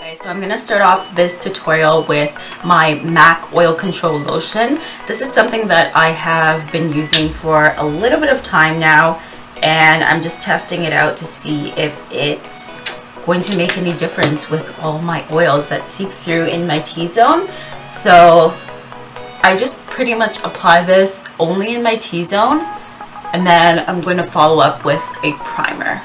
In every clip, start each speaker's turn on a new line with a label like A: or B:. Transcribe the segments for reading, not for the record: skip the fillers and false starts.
A: guys, so I'm going to start off this tutorial with my MAC oil control lotion. This is something that I have been using for a little bit of time now, and I'm just testing it out to see if it's going to make any difference with all my oils that seep through in my T-zone. So I just pretty much apply this only in my T-zone, and then I'm going to follow up with a primer.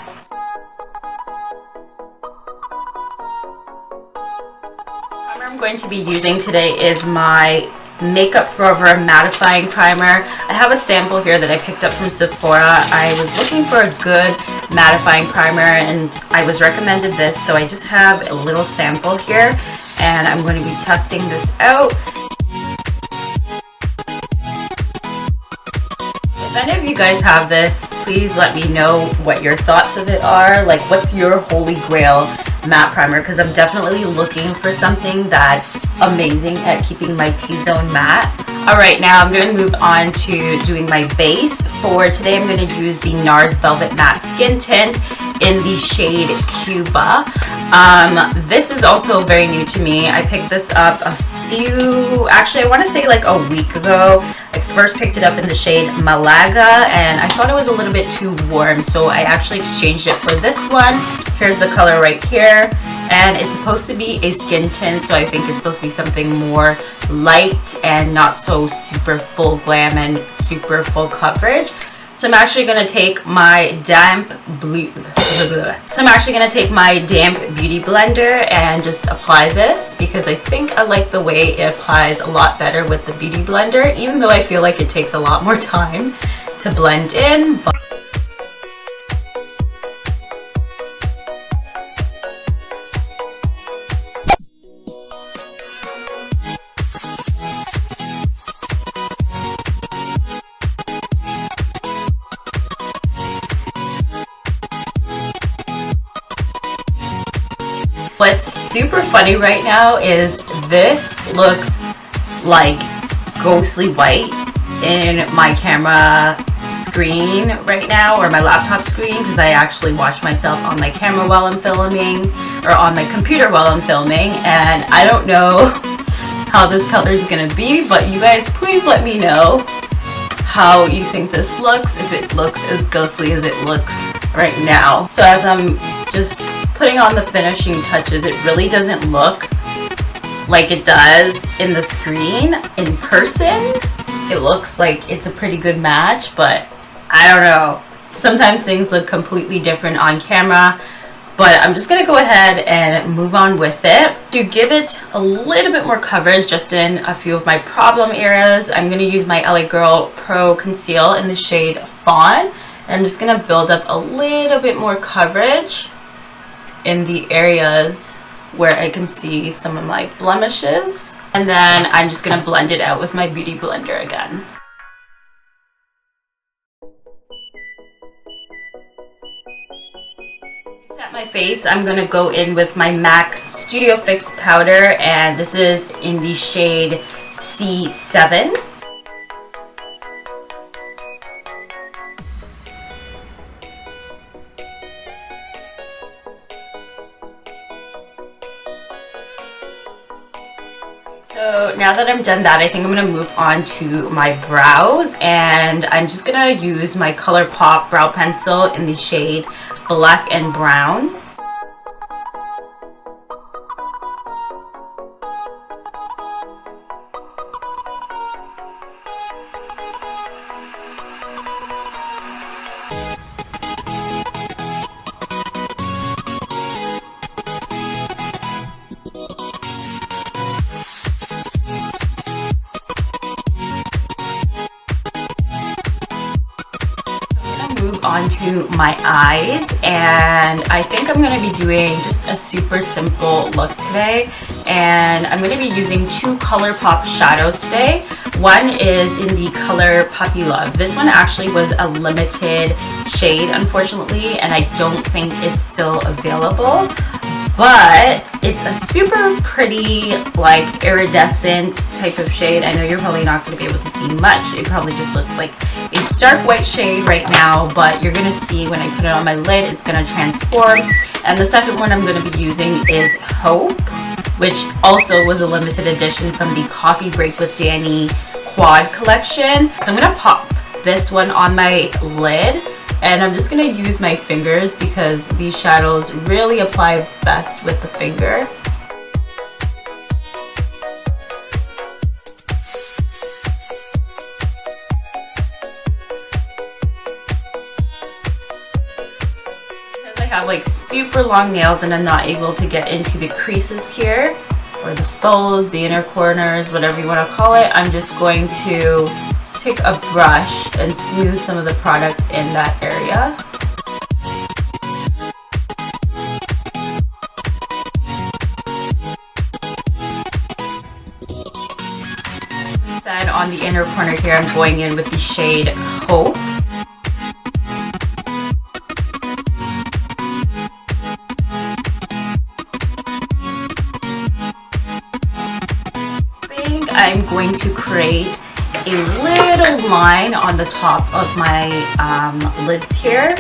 A: I'm going to be using today is my Makeup Forever mattifying primer. I have a sample here that I picked up from Sephora. I was looking for a good mattifying primer and I was recommended this, so I just have a little sample here and I'm going to be testing this out. If any of you guys have this, please let me know what your thoughts of it are. Like, what's your holy grail matte primer? Because I'm definitely looking for something that's amazing at keeping my T-zone matte. Alright, now I'm going to move on to doing my base. For today I'm going to use the NARS Velvet Matte Skin Tint in the shade Cuba. This is also very new to me. I picked this up I want to say like a week ago. I first picked it up in the shade Malaga and I thought it was a little bit too warm, so I actually exchanged it for this one. Here's the color right here, and it's supposed to be a skin tint, so I think it's supposed to be something more light and not so super full glam and super full coverage. So I'm actually going to take my damp beauty blender and just apply this, because I think I like the way it applies a lot better with the beauty blender, even though I feel like it takes a lot more time to blend in. What's super funny right now is this looks like ghostly white in my camera screen right now, or my laptop screen, because I actually watch myself on my camera while I'm filming, or on my computer while I'm filming, and I don't know how this color is going to be, but you guys please let me know how you think this looks, if it looks as ghostly as it looks right now. So as I'm just putting on the finishing touches, it really doesn't look like it does in the screen. In person, it looks like it's a pretty good match, but I don't know. Sometimes things look completely different on camera, but I'm just gonna go ahead and move on with it. To give it a little bit more coverage just in a few of my problem areas, I'm gonna use my LA Girl Pro Conceal in the shade Fawn. And I'm just gonna build up a little bit more coverage in the areas where I can see some of my blemishes, and then I'm just going to blend it out with my beauty blender again. To set my face, I'm going to go in with my MAC Studio Fix powder, and this is in the shade C7. So now that I'm done that, I think I'm going to move on to my brows, and I'm just going to use my ColourPop brow pencil in the shade Black and Brown. Move on to my eyes, and I think I'm going to be doing just a super simple look today, and I'm going to be using two ColourPop shadows today. One is in the color Puppy Love. This one actually was a limited shade, unfortunately, and I don't think it's still available, but it's a super pretty, like, iridescent type of shade. I know you're probably not going to be able to see much. It probably just looks like a stark white shade right now, but you're going to see when I put it on my lid, it's going to transform. And the second one I'm going to be using is Hope, which also was a limited edition from the Coffee Break with Danny quad collection. So I'm going to pop this one on my lid, and I'm just going to use my fingers because these shadows really apply best with the finger. Because I have like super long nails and I'm not able to get into the creases here, or the folds, the inner corners, whatever you want to call it, I'm just going to take a brush and smooth some of the product in that area. And on the inner corner here, I'm going in with the shade Hope. I'm going to create a little line on the top of my lids here.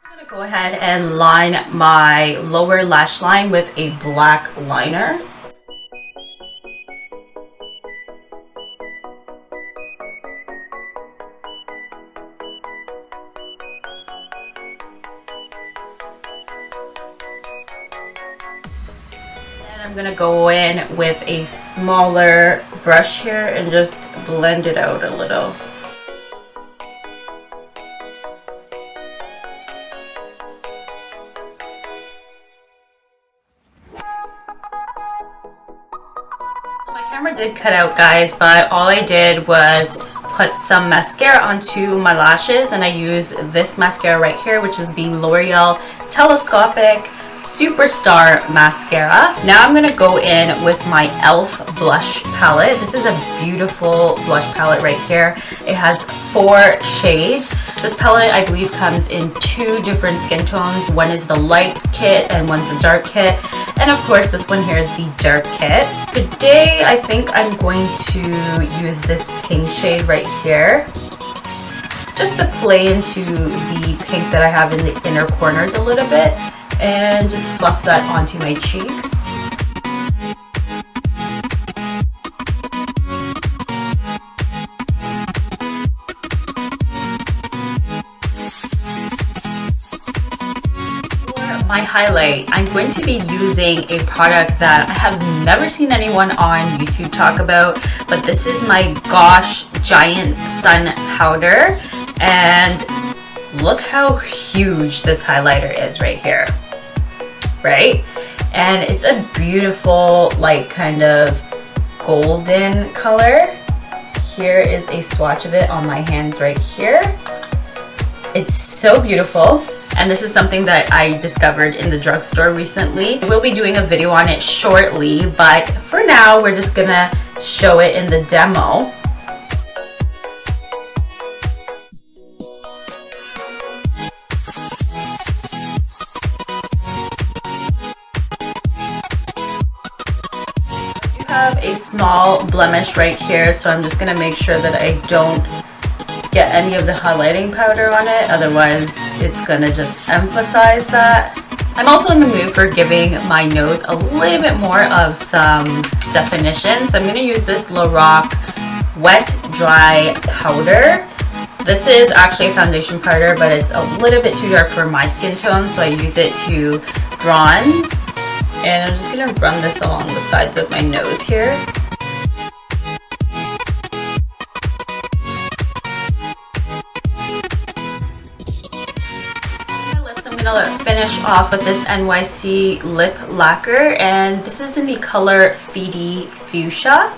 A: I'm going to go ahead and line my lower lash line with a black liner. And I'm going to go in with a smaller brush here and just blend it out a little. My camera did cut out, guys, but all I did was put some mascara onto my lashes, and I use this mascara right here, which is the L'Oreal Telescopic Superstar Mascara. Now I'm going to go in with my e.l.f. blush palette. This is a beautiful blush palette right here. It has 4 shades. This palette, I believe, comes in 2 different skin tones. One is the light kit and one's the dark kit. And of course, this one here is the dark kit. Today, I think I'm going to use this pink shade right here, just to play into the pink that I have in the inner corners a little bit, and just fluff that onto my cheeks. My highlight, I'm going to be using a product that I have never seen anyone on YouTube talk about, but this is my Gosh Giant Sun Powder, and look how huge this highlighter is right here, right? And it's a beautiful, like, kind of golden color. Here is a swatch of it on my hands right here. It's so beautiful. And this is something that I discovered in the drugstore recently. We'll be doing a video on it shortly, but for now, we're just gonna show it in the demo. I have a small blemish right here, so I'm just gonna make sure that I don't get any of the highlighting powder on it, otherwise it's gonna just emphasize that. I'm also in the mood for giving my nose a little bit more of some definition, so I'm gonna use this Lorac Wet Dry Powder. This is actually a foundation powder, but it's a little bit too dark for my skin tone, so I use it to bronze. And I'm just gonna run this along the sides of my nose here. finish off with this NYC lip lacquer, and this is in the color Feedy Fuchsia.